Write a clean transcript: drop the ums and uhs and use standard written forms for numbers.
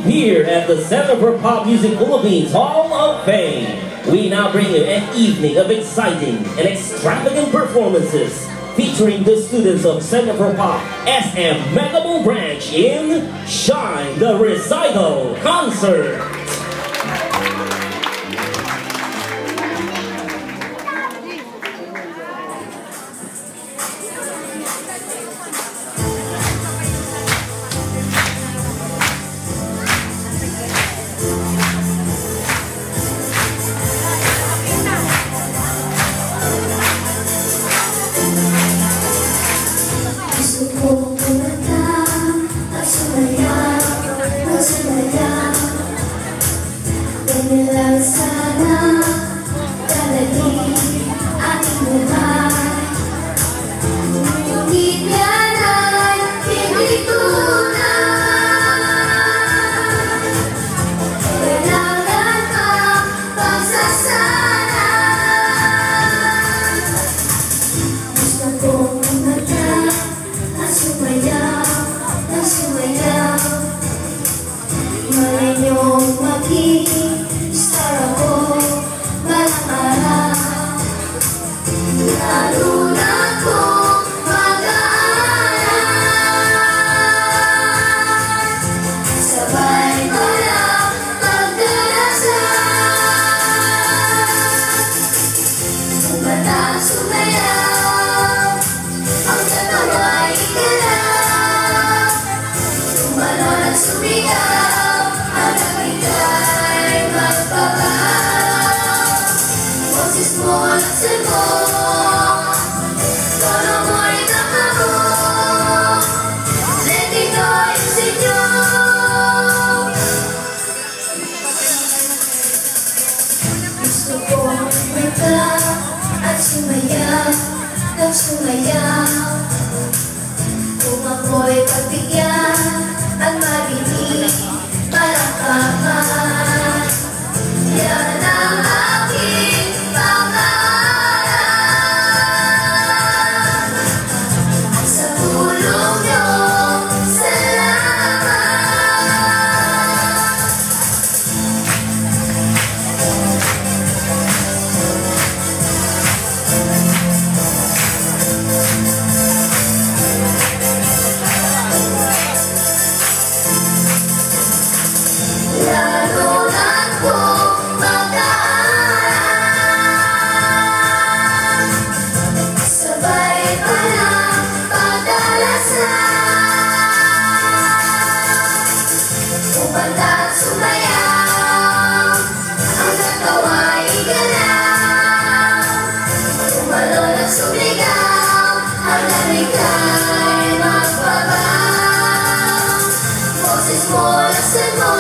Here at the Center for Pop Music Philippines Hall of Fame, we now bring you an evening of exciting and extravagant performances featuring the students of Center for Pop SM Megaball Branch in Shine the Recital Concert. Sana dalhin ating buhay, ngunit yan ay hindi tunay. Kailangan pang pagsasanay. Gusto kong kumanta at sumayaw na sumayaw. Malay niyong maging lalo na kung mag-aaral, sabay ko lang magdarasal. Kung bata sumayaw, ang katawa'y ikalaw. Kung balon at sumigaw, ang nakika'y magbabaw. Boses mo at semo, at sumayaw, at sumayaw. Kung ako'y pagbigyan at marinig palakpakan, yan ang aking pangarap. Sa tulong niyo, salamat. Lalo na kung mag-aaral, sabay pa lang pagdarasal. Kung banta't sumayaw, ang katawa'y igalaw. Kung balon at sumigaw, ang lamig ay magbabaw. Boses mo, lasan mo,